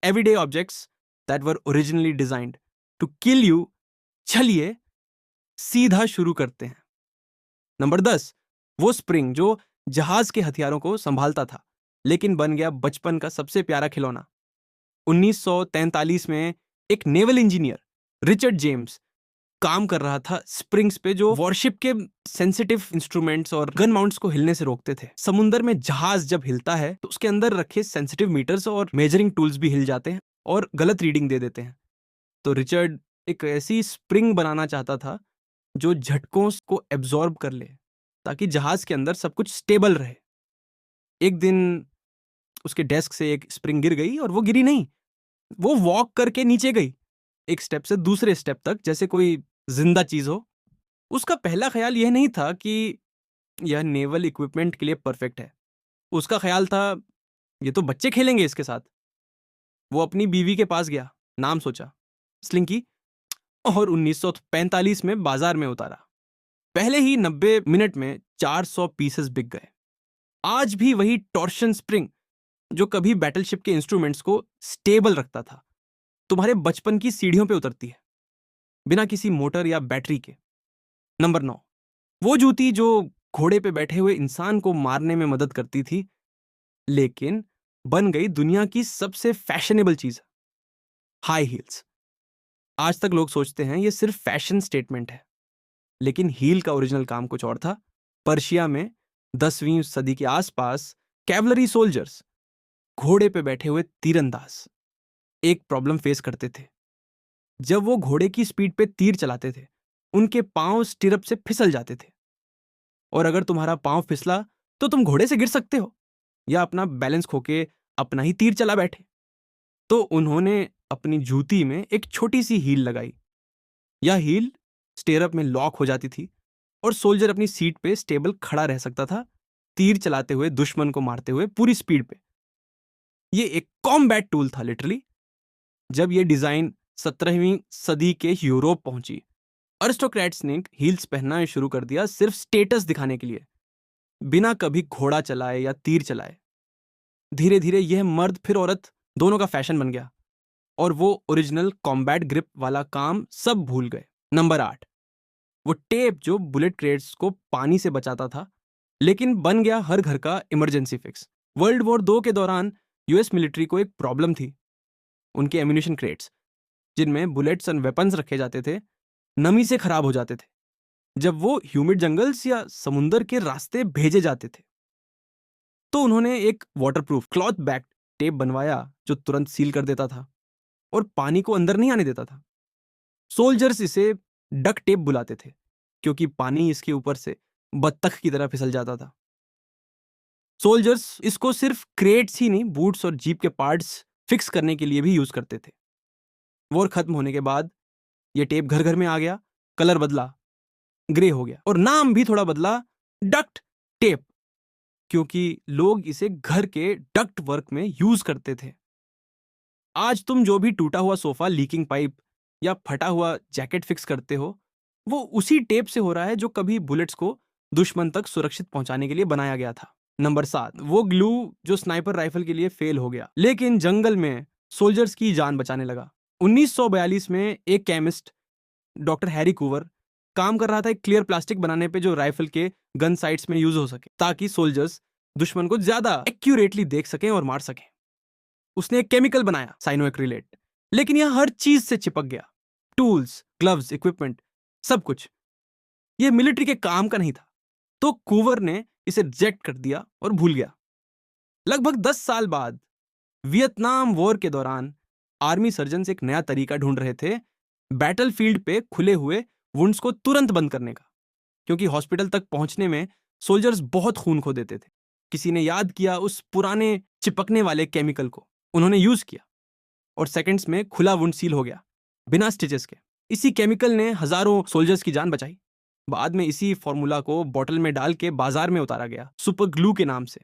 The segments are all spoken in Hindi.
everyday objects that were originally designed to kill you. चलिए सीधा शुरू करते हैं। नंबर 10, वो स्प्रिंग जो जहाज के हथियारों को संभालता था लेकिन बन गया बचपन का सबसे प्यारा खिलौना। 1943 में एक नेवल इंजीनियर रिचर्ड जेम्स काम कर रहा था स्प्रिंग्स पे जो वॉरशिप के सेंसिटिव इंस्ट्रूमेंट्स और गन माउंट्स को हिलने से रोकते थे। समुंदर में जहाज जब हिलता है तो उसके अंदर रखे सेंसिटिव मीटर्स और मेजरिंग टूल्स भी हिल जाते हैं और गलत रीडिंग दे देते हैं। तो रिचर्ड एक ऐसी स्प्रिंग बनाना चाहता था जो झटकों को एब्जॉर्ब कर ले ताकि जहाज के अंदर सब कुछ स्टेबल रहे। एक दिन उसके डेस्क से एक स्प्रिंग गिर गई और वो गिरी नहीं, वो वॉक करके नीचे गई, एक स्टेप से दूसरे स्टेप तक, जैसे कोई जिंदा चीज हो। उसका पहला ख्याल यह नहीं था कि यह नेवल इक्विपमेंट के लिए परफेक्ट है। उसका ख्याल था ये तो बच्चे खेलेंगे इसके साथ। वो अपनी बीवी के पास गया, नाम सोचा स्लिंकी, और 1945 में बाजार में उतारा। पहले ही 90 मिनट में 400 पीसेस बिक गए। आज भी वही टॉर्शन स्प्रिंग जो कभी बैटलशिप के इंस्ट्रूमेंट्स को स्टेबल रखता था, तुम्हारे बचपन की सीढ़ियों पे उतरती है बिना किसी मोटर या बैटरी के। नंबर 9, वो जूती जो घोड़े पे बैठे हुए इंसान को मारने में मदद करती थी लेकिन बन गई दुनिया की सबसे फैशनेबल चीज, हाई हील्स। आज तक लोग सोचते हैं ये सिर्फ फैशन स्टेटमेंट है, लेकिन हील का ओरिजिनल काम कुछ और था। पर्शिया में 10वीं सदी के आसपास कैवलरी सोल्जर्स, घोड़े पे बैठे हुए तीरंदाज, एक प्रॉब्लम फेस करते थे। जब वो घोड़े की स्पीड पे तीर चलाते थे उनके पांव स्टिरअप से फिसल जाते थे, और अगर तुम्हारा पांव फिसला तो तुम घोड़े से गिर सकते हो या अपना बैलेंस खोके अपना ही तीर चला बैठे। तो उन्होंने अपनी जूती में एक छोटी सी हील लगाई। यह हील स्टिरअप में लॉक हो जाती थी और सोल्जर अपनी सीट पे स्टेबल खड़ा रह सकता था, तीर चलाते हुए दुश्मन को मारते हुए पूरी स्पीड पे। ये एक कॉम्बैट टूल था लिटरली। जब ये डिजाइन 17वीं सदी के यूरोप पहुंची, अरिस्टोक्रेट्स ने हील्स पहनना शुरू कर दिया सिर्फ स्टेटस दिखाने के लिए, बिना कभी घोड़ा चलाए या तीर चलाए। धीरे धीरे यह मर्द फिर औरत दोनों का फैशन बन गया और वो ओरिजिनल कॉम्बैट ग्रिप वाला काम सब भूल गए। नंबर 8, वो टेप जो बुलेट क्रेट्स को पानी से बचाता था लेकिन बन गया हर घर का इमरजेंसी फिक्स। वर्ल्ड वॉर 2 के दौरान यूएस मिलिट्री को एक प्रॉब्लम थी। उनके एम्यूनिशन क्रेट्स जिनमें बुलेट्स एंड वेपन्स रखे जाते थे नमी से खराब हो जाते थे जब वो ह्यूमिड जंगल्स या समुंदर के रास्ते भेजे जाते थे। तो उन्होंने एक वाटरप्रूफ क्लॉथ बैक टेप बनवाया जो तुरंत सील कर देता था और पानी को अंदर नहीं आने देता था। सोल्जर्स इसे डक टेप बुलाते थे क्योंकि पानी इसके ऊपर से बत्तख की तरह फिसल जाता था। सोल्जर्स इसको सिर्फ क्रेट्स ही नहीं, बूट्स और जीप के पार्ट्स फिक्स करने के लिए भी यूज करते थे। वॉर खत्म होने के बाद ये टेप घर घर में आ गया, कलर बदला, ग्रे हो गया, और नाम भी थोड़ा बदला, डक्ट टेप, क्योंकि लोग इसे घर के डक्ट वर्क में यूज करते थे। आज तुम जो भी टूटा हुआ सोफा, लीकिंग पाइप या फटा हुआ जैकेट फिक्स करते हो वो उसी टेप से हो रहा है जो कभी बुलेट्स को दुश्मन तक सुरक्षित पहुंचाने के लिए बनाया गया था। नंबर 7, वो ग्लू जो स्नाइपर राइफल के लिए फेल हो गया लेकिन जंगल में सोल्जर्स की जान बचाने लगा। 1942 में एक केमिस्ट डॉक्टर हैरी कूवर काम कर रहा था एक क्लियर प्लास्टिक बनाने पे जो राइफल के गन साइट्स में यूज हो सके ताकि सोल्जर्स दुश्मन को ज्यादा एक्यूरेटली देख सकें और मार सकें। उसने एक केमिकल बनाया, साइनोएक्रिलेट, लेकिन यह हर चीज से चिपक गया, टूल्स, ग्लव्स, इक्विपमेंट, सब कुछ। यह मिलिट्री के काम का नहीं था। तो कूवर ने इसे रिजेक्ट कर दिया और भूल गया। लगभग 10 साल बाद वियतनाम वॉर के दौरान आर्मी सर्जन्स एक नया तरीका ढूंढ रहे थे बैटलफील्ड पे खुले हुए वुंड्स को तुरंत बंद करने का, क्योंकि हॉस्पिटल तक पहुंचने में सोल्जर्स बहुत खून खो देते थे। किसी ने याद किया उस पुराने चिपकने वाले केमिकल को, उन्होंने यूज किया और सेकंड्स में खुला वुंड सील हो गया बिना स्टिचेस के। इसी केमिकल ने हजारों सोल्जर्स की जान बचाई। बाद में इसी फॉर्मूला को बॉटल में डाल के बाजार में उतारा गया सुपर ग्लू के नाम से।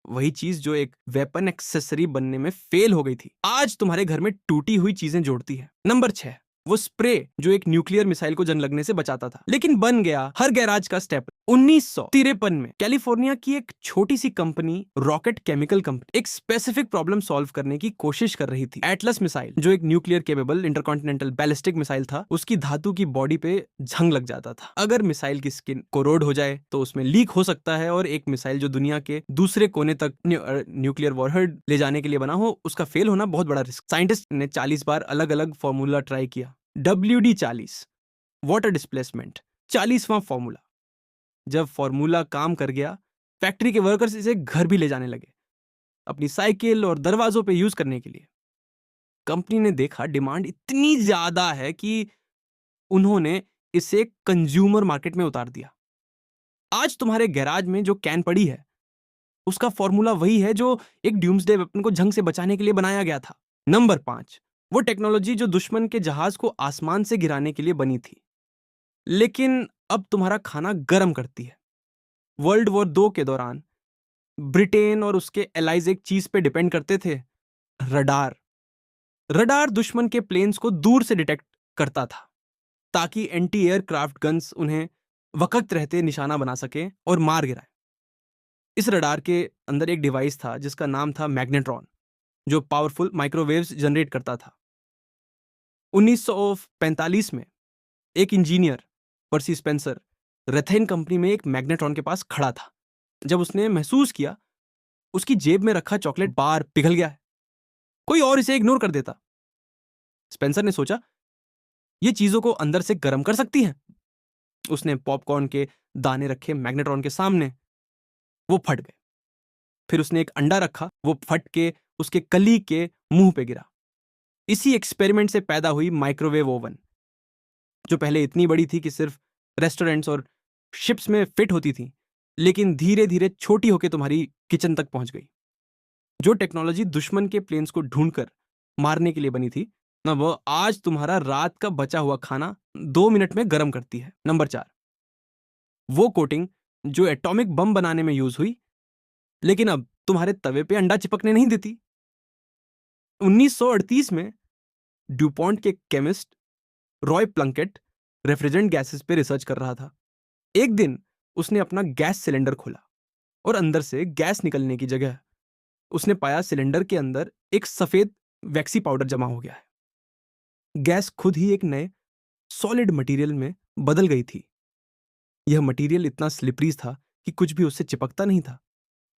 वही चीज जो एक वेपन एक्सेसरी बनने में फेल हो गई थी आज तुम्हारे घर में टूटी हुई चीजें जोड़ती है। नंबर 6, वो स्प्रे जो एक न्यूक्लियर मिसाइल को जंग लगने से बचाता था, लेकिन बन गया हर गैराज का स्टेप। 1953 में कैलिफोर्निया की एक छोटी सी कंपनी, रॉकेट केमिकल कंपनी, एक स्पेसिफिक प्रॉब्लम सॉल्व करने की कोशिश कर रही थी। एटलस मिसाइल जो एक nuclear capable intercontinental ballistic missile था, उसकी धातु की बॉडी पे जंग लग जाता था। अगर मिसाइल की स्किन कोरोड हो जाए तो उसमें लीक हो सकता है, और एक मिसाइल जो दुनिया के दूसरे कोने तक न्यूक्लियर वॉरहेड ले जाने के लिए बना हो, उसका फेल होना बहुत बड़ा रिस्क। साइंटिस्ट ने 40 बार अलग अलग फॉर्मूला ट्राई किया। WD-40 वाटर डिस्प्लेसमेंट, 40वां फॉर्मूला। जब फॉर्मूला काम कर गया, फैक्ट्री के वर्कर्स इसे घर भी ले जाने लगे, अपनी साइकिल और दरवाजों पे यूज करने के लिए। कंपनी ने देखा डिमांड इतनी ज्यादा है कि उन्होंने इसे कंज्यूमर मार्केट में उतार दिया। आज तुम्हारे गैराज में जो कैन पड़ी है, उसका फॉर्मूला वही है जो एक ड्यूम्सडे वेपन को जंग से बचाने के लिए बनाया गया था। नंबर 5, वो टेक्नोलॉजी जो दुश्मन के जहाज को आसमान से गिराने के लिए बनी थी, लेकिन अब तुम्हारा खाना गर्म करती है। वर्ल्ड वॉर 2 के दौरान ब्रिटेन और उसके एलाइज एक चीज पे डिपेंड करते थे, रडार। रडार दुश्मन के प्लेन्स को दूर से डिटेक्ट करता था, ताकि एंटी एयरक्राफ्ट गन्स उन्हें वक्त रहते निशाना बना सके और मार गिराए। इस रडार के अंदर एक डिवाइस था जिसका नाम था मैग्नेट्रॉन, जो पावरफुल माइक्रोवेव्स जनरेट करता था। 1945 में एक इंजीनियर, पर्सी स्पेंसर, रेथेन कंपनी में एक मैग्नेट्रॉन के पास खड़ा था, जब उसने महसूस किया उसकी जेब में रखा चॉकलेट बार पिघल गया है। कोई और इसे इग्नोर कर देता। स्पेंसर ने सोचा ये चीजों को अंदर से गर्म कर सकती है। उसने पॉपकॉर्न के दाने रखे मैग्नेट्रॉन के सामने, वो फट गए। फिर उसने एक अंडा रखा, वो फट के उसके कलीग के मुंह पे गिरा। इसी एक्सपेरिमेंट से पैदा हुई माइक्रोवेव ओवन, जो पहले इतनी बड़ी थी कि सिर्फ रेस्टोरेंट्स और शिप्स में फिट होती थी, लेकिन धीरे धीरे छोटी होकर तुम्हारी किचन तक पहुंच गई। जो टेक्नोलॉजी दुश्मन के प्लेन्स को ढूंढकर मारने के लिए बनी थी ना, वो आज तुम्हारा रात का बचा हुआ खाना 2 मिनट में गर्म करती है। नंबर 4, वो कोटिंग जो एटॉमिक बम बनाने में यूज हुई, लेकिन अब तुम्हारे तवे पे अंडा चिपकने नहीं देती। 1938 में ड्यूपॉन्ट के chemist Roy Plunkett refrigerant gases पे रिसर्च कर रहा था। एक दिन उसने अपना गैस सिलेंडर खोला और अंदर से गैस निकलने की जगह उसने पाया सिलेंडर के अंदर एक सफेद वैक्सी पाउडर जमा हो गया है। गैस खुद ही एक नए सॉलिड मटेरियल में बदल गई थी। यह मटेरियल इतना स्लिपरी था कि कुछ भी उससे चिपकता नहीं था,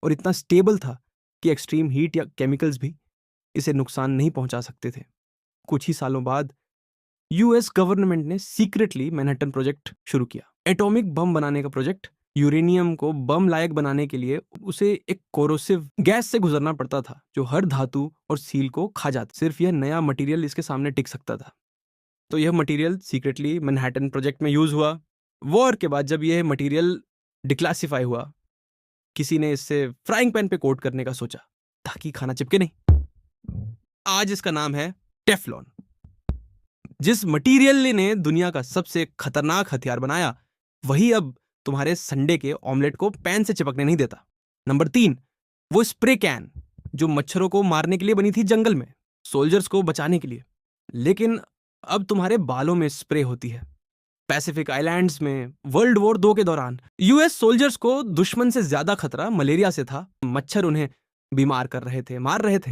और इतना स्टेबल था कि एक्सट्रीम हीट या केमिकल्स भी इसे नुकसान नहीं पहुंचा सकते थे। कुछ ही सालों बाद यूएस गवर्नमेंट ने सीक्रेटली मैनहट्टन प्रोजेक्ट शुरू किया, एटॉमिक बम बनाने का प्रोजेक्ट। यूरेनियम को बम लायक बनाने के लिए उसे एक कोरोसिव गैस से गुजरना पड़ता था, जो हर धातु और सील को खा जाता। सिर्फ यह नया मटेरियल इसके सामने टिक सकता था। तो यह मटेरियल सीक्रेटली मैनहट्टन प्रोजेक्ट में यूज हुआ। वॉर के बाद जब यह मटेरियल डिक्लासिफाई हुआ, किसी ने इससे फ्राइंग पैन पे कोट करने का सोचा ताकि खाना चिपके नहीं। आज इसका नाम है टेफ्लॉन। जिस मटेरियल ने दुनिया का सबसे खतरनाक हथियार बनाया, वही अब तुम्हारे संडे के ऑमलेट को पैन से चिपकने नहीं देता। नंबर 3, वो स्प्रे कैन जो मच्छरों को मारने के लिए बनी थी जंगल में, सोल्जर्स को बचाने के लिए, लेकिन अब तुम्हारे बालों में स्प्रे होती है। पैसिफिक आइलैंड्स में वर्ल्ड वॉर 2 के दौरान यूएस सोल्जर्स को दुश्मन से ज्यादा खतरा मलेरिया से था। मच्छर उन्हें बीमार कर रहे थे, मार रहे थे,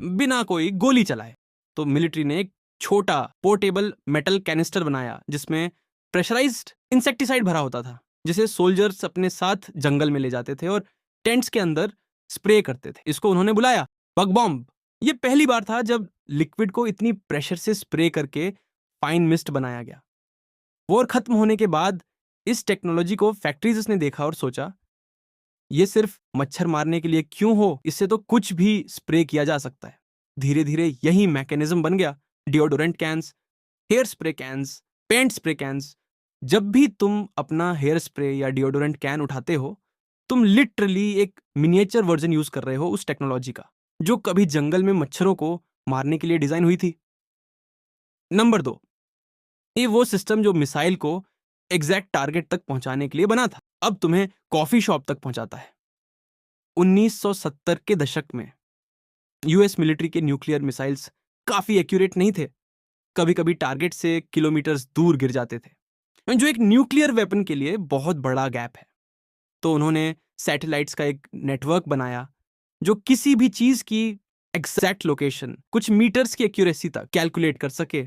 बिना कोई गोली चलाए। तो मिलिट्री ने एक छोटा पोर्टेबल मेटल कैनिस्टर बनाया जिसमें प्रेशराइज्ड इंसेक्टिसाइड भरा होता था, जिसे सोल्जर्स अपने साथ जंगल में ले जाते थे और टेंट्स के अंदर स्प्रे करते थे। इसको उन्होंने बुलाया बग बॉम्ब। ये पहली बार था जब लिक्विड को इतनी प्रेशर से स्प्रे करके फाइन मिस्ट बनाया गया। वॉर खत्म होने के बाद इस टेक्नोलॉजी को फैक्ट्रीज ने देखा और सोचा ये सिर्फ मच्छर मारने के लिए क्यों हो, इससे तो कुछ भी स्प्रे किया जा सकता है। धीरे धीरे यही मैकेनिज्म बन गया। Deodorant cans, hair spray cans, paint spray cans. जब भी तुम अपना हेयर स्प्रे या डिओडोरेंट कैन उठाते हो, तुम लिटरली एक मिनिएचर वर्जन यूज कर रहे हो उस टेक्नोलॉजी का, जो कभी जंगल में मच्छरों को मारने के लिए डिजाइन हुई थी। नंबर 2, ये वो सिस्टम जो मिसाइल को एग्जैक्ट टारगेट तक पहुंचाने के लिए बना था, अब तुम्हें कॉफी शॉप तक पहुंचाता है। 1970 के दशक में यूएस मिलिट्री के न्यूक्लियर मिसाइल्स काफी एक्यूरेट नहीं थे, कभी कभी टारगेट से किलोमीटर्स दूर गिर जाते थे, जो एक न्यूक्लियर वेपन के लिए बहुत बड़ा गैप है। तो उन्होंने सैटेलाइट्स का एक नेटवर्क बनाया जो किसी भी चीज की एग्जैक्ट लोकेशन कुछ मीटर्स की एक्यूरेसी तक कैलकुलेट कर सके,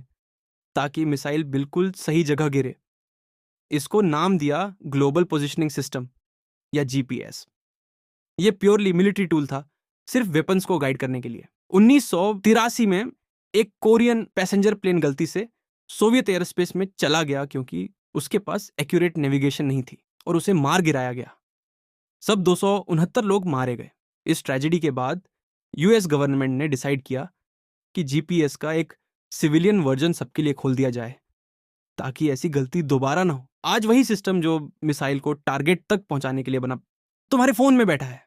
ताकि मिसाइल बिल्कुल सही जगह गिरे। इसको नाम दिया ग्लोबल पोजिशनिंग सिस्टम या जीपीएस। ये प्योरली मिलिट्री टूल था, सिर्फ वेपन्स को गाइड करने के लिए। 1983 में एक कोरियन पैसेंजर प्लेन गलती से सोवियत एयर स्पेस में चला गया क्योंकि उसके पास एक्यूरेट नेविगेशन नहीं थी और उसे मार गिराया गया। सब 269 लोग मारे गए। इस ट्रेजेडी के बाद यूएस गवर्नमेंट ने डिसाइड किया कि जीपीएस का एक सिविलियन वर्जन सबके लिए खोल दिया जाए, ताकि ऐसी गलती दोबारा ना हो। आज वही सिस्टम जो मिसाइल को टारगेट तक पहुंचाने के लिए बना, तुम्हारे फोन में बैठा है,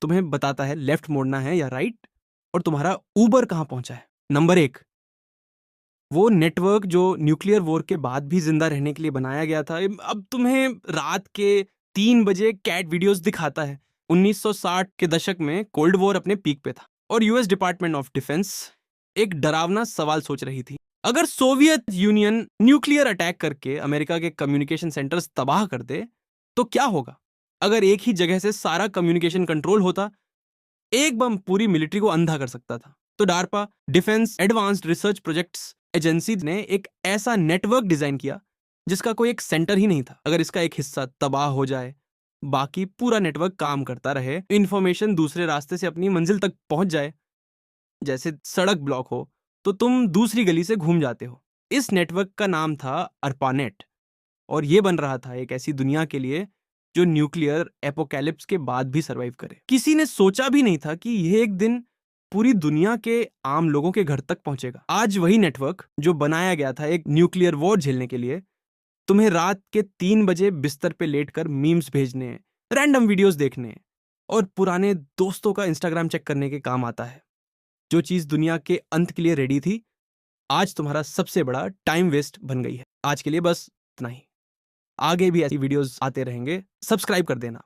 तुम्हें बताता है लेफ्ट मोड़ना है या राइट, और तुम्हारा ऊबर कहां पहुंचा है। नंबर 1, वो नेटवर्क जो न्यूक्लियर वॉर के बाद भी जिंदा रहने के लिए बनाया गया था, अब तुम्हें रात के 3 बजे कैट वीडियोस दिखाता है। 1960 के दशक में कोल्ड वॉर अपने पीक पे था और यूएस डिपार्टमेंट ऑफ डिफेंस एक डरावना सवाल सोच रही थी। अगर सोवियत यूनियन न्यूक्लियर अटैक करके अमेरिका के कम्युनिकेशन सेंटर्स तबाह कर दे तो क्या होगा? अगर एक ही जगह से सारा कम्युनिकेशन कंट्रोल होता, एक बम पूरी मिलिट्री को अंधा कर सकता था। तो DARPA, defence advanced research projects agency ने एक ऐसा नेटवर्क डिजाइन किया जिसका कोई एक सेंटर ही नहीं था। अगर इसका एक हिस्सा तबाह हो जाए, बाकी पूरा नेटवर्क काम करता रहे, इंफॉर्मेशन दूसरे रास्ते से अपनी मंजिल तक पहुंच जाए। जैसे सड़क ब्लॉक हो तो तुम दूसरी गली से घूम जाते हो। इस नेटवर्क का नाम था अर्पानेट, और ये बन रहा था एक ऐसी दुनिया के लिए जो न्यूक्लियर एपोकैलिप्स के बाद भी सरवाइव करे। किसी ने सोचा भी नहीं था कि यह एक दिन पूरी दुनिया के आम लोगों के घर तक पहुंचेगा। आज वही नेटवर्क जो बनाया गया था एक न्यूक्लियर वॉर झेलने के लिए, तुम्हें रात के 3 बजे बिस्तर पे लेटकर मीम्स भेजने, रैंडम वीडियोस देखने और पुराने दोस्तों का इंस्टाग्राम चेक करने के काम आता है। जो चीज दुनिया के अंत के लिए रेडी थी, आज तुम्हारा सबसे बड़ा टाइम वेस्ट बन गई है। आज के लिए बस इतना ही। आगे भी ऐसी वीडियोस आते रहेंगे, सब्सक्राइब कर देना।